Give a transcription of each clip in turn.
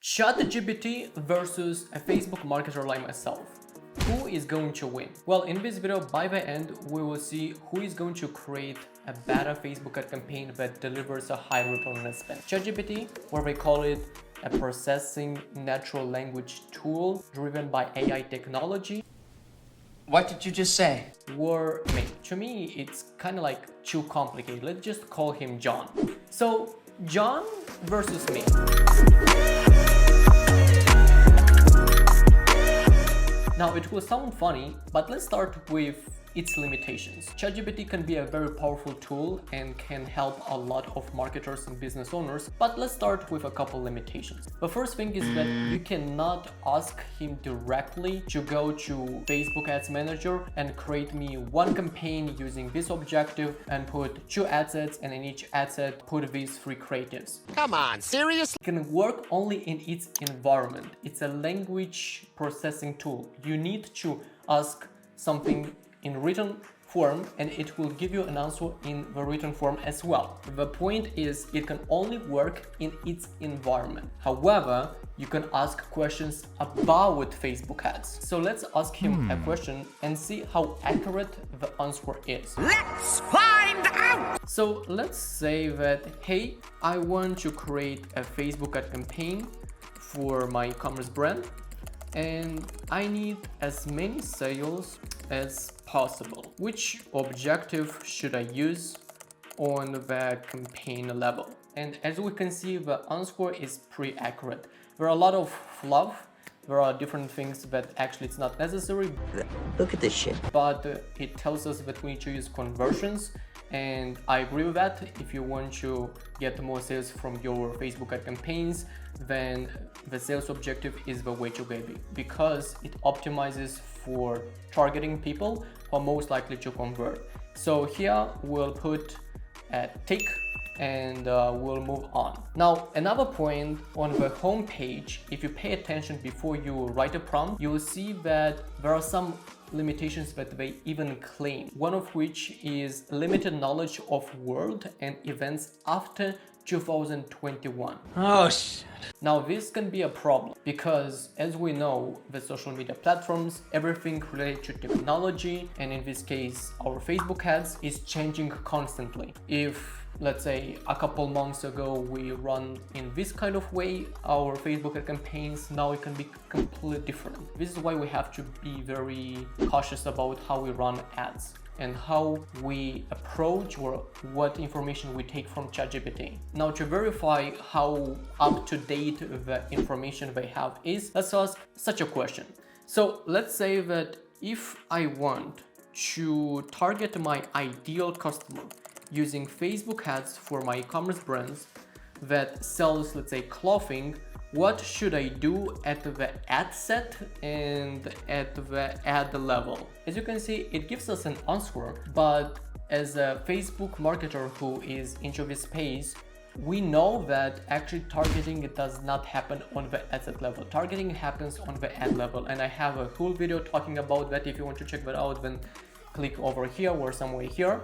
ChatGPT versus a Facebook marketer like myself. Who is going to win? Well, in this video, by the end, we will see who is going to create a better Facebook ad campaign that delivers a high return on spend. ChatGPT, where they call it a processing natural language tool driven by AI technology. What did you just say? Or me. To me, it's kind of like too complicated. Let's just call him John. So, John versus me. Now, it will sound funny, but let's start with its limitations. ChatGPT can be a very powerful tool and can help a lot of marketers and business owners, but let's start with a couple limitations. The first thing is that you cannot ask him directly to go to Facebook Ads Manager and create me one campaign using this objective and put 2 ad sets, and in each ad set put these 3 creatives. Come on, seriously? It can work only in its environment. It's a language processing tool. You need to ask something in written form and it will give you an answer in the written form as well. The point is it can only work in its environment. However, you can ask questions about Facebook ads. So let's ask him a question and see how accurate the answer is. Let's find out! So let's say that, hey, I want to create a Facebook ad campaign for my e-commerce brand and I need as many sales as possible. Which objective should I use on the campaign level? And as we can see, the answer is pretty accurate. There are a lot of fluff. There are different things that actually it's not necessary. Look at this shit. But it tells us that we need to use conversions. And I agree with that. If you want to get more sales from your Facebook ad campaigns, then the sales objective is the way to go because it optimizes for targeting people who are most likely to convert. So here we'll put a tick and we'll move on. Now, another point on the home page, if you pay attention before you write a prompt, you will see that there are some limitations that they even claim. One of which is limited knowledge of world and events after 2021. Oh shit. Now this can be a problem because as we know, the social media platforms, everything related to technology, and in this case our Facebook ads, is changing constantly. If let's say a couple months ago we run in this kind of way our Facebook ad campaigns, now it can be completely different. This is why we have to be very cautious about how we run ads and how we approach or what information we take from ChatGPT. Now, to verify how up-to-date the information they have is, let's ask such a question. So let's say that if I want to target my ideal customer using Facebook ads for my e-commerce brands that sells, let's say, clothing, what should I do at the ad set and at the ad level? As you can see, it gives us an answer, but as a Facebook marketer who is into this space, we know that actually targeting it does not happen on the ad set level. Targeting happens on the ad level, and I have a whole video talking about that. If you want to check that out, then click over here or somewhere here.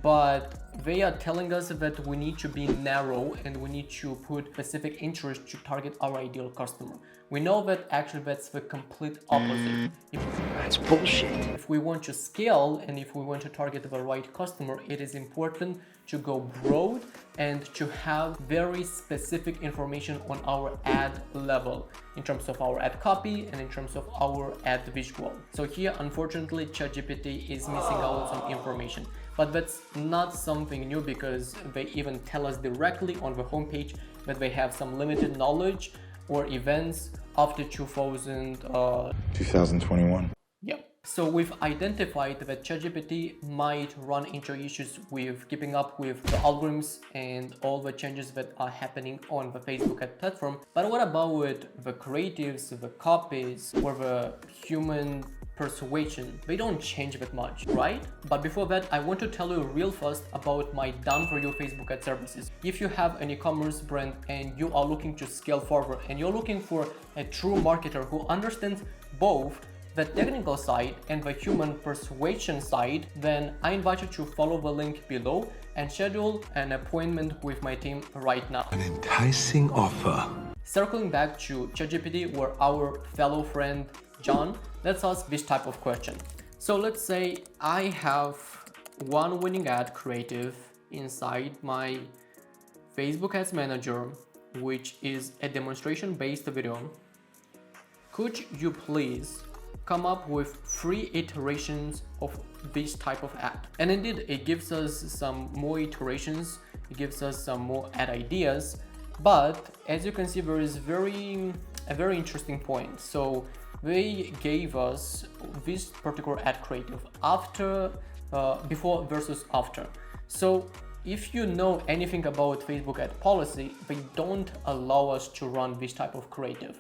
But they are telling us that we need to be narrow and we need to put specific interest to target our ideal customer. We know that actually that's the complete opposite. That's bullshit. If we want to scale and if we want to target the right customer, it is important to go broad and to have very specific information on our ad level in terms of our ad copy and in terms of our ad visual. So here, unfortunately, ChatGPT is missing out on some information. But that's not something new because they even tell us directly on the homepage that they have some limited knowledge or events after 2021. Yep. So we've identified that ChatGPT might run into issues with keeping up with the algorithms and all the changes that are happening on the Facebook ad platform. But what about the creatives, the copies, or the human persuasion? They don't change that much, right? But before that, I want to tell you real fast about my done for you Facebook ad services. If you have an e-commerce brand and you are looking to scale further and you're looking for a true marketer who understands both the technical side and the human persuasion side, then I invite you to follow the link below and schedule an appointment with my team right now. An enticing offer. Circling back to ChatGPT, where our fellow friend John, let's ask this type of question. So let's say I have one winning ad creative inside my Facebook Ads Manager, which is a demonstration-based video. Could you please come up with 3 iterations of this type of ad? And indeed, it gives us some more iterations, it gives us some more ad ideas, but as you can see, there is a very interesting point. So they gave us this particular ad creative before versus after. So if you know anything about Facebook ad policy, they don't allow us to run this type of creative.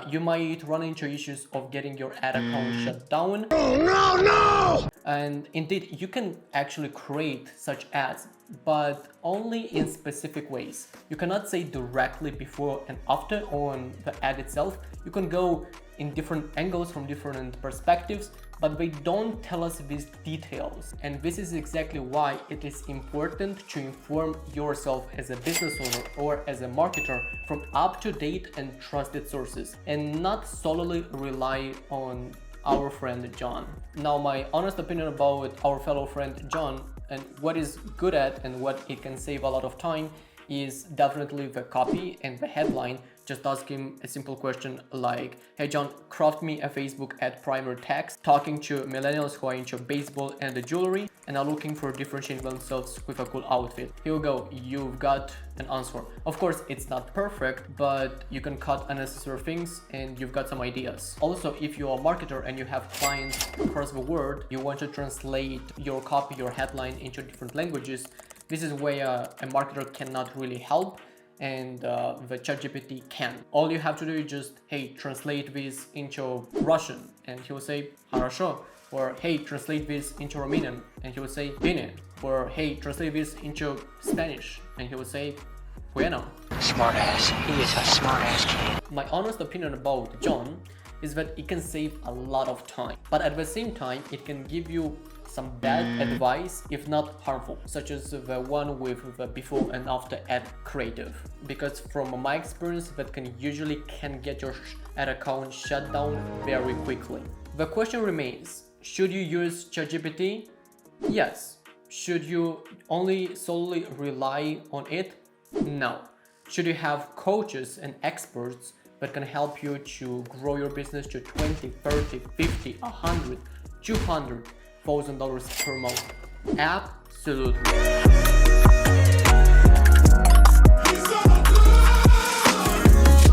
You might run into issues of getting your ad account shut down. Oh, no! And indeed, you can actually create such ads, but only in specific ways. You cannot say directly before and after on the ad itself. You can go in different angles from different perspectives, but they don't tell us these details. And this is exactly why it is important to inform yourself as a business owner or as a marketer from up-to-date and trusted sources, and not solely rely on our friend John. Now, my honest opinion about our fellow friend John and what is good at and what it can save a lot of time is definitely the copy and the headline. Just ask him a simple question like, hey John, craft me a Facebook ad primer text talking to millennials who are into baseball and the jewelry and are looking for differentiating themselves with a cool outfit. Here we go, you've got an answer. Of course, it's not perfect, but you can cut unnecessary things and you've got some ideas. Also, if you're a marketer and you have clients across the world, you want to translate your copy, your headline into different languages, this is where a marketer cannot really help, and the ChatGPT can. All you have to do is just, hey, translate this into Russian, and he will say, хорошо, or hey, translate this into Romanian, and he will say, bine, or hey, translate this into Spanish, and he will say, bueno. Smart ass. He is a smart ass kid. My honest opinion about John is that it can save a lot of time, but at the same time, it can give you some bad advice, if not harmful, such as the one with the before and after ad creative. Because from my experience, that can usually get your ad account shut down very quickly. The question remains, should you use ChatGPT? Yes. Should you only solely rely on it? No. Should you have coaches and experts that can help you to grow your business to 20, 30, 50, 100, $200,000 per month? Absolutely.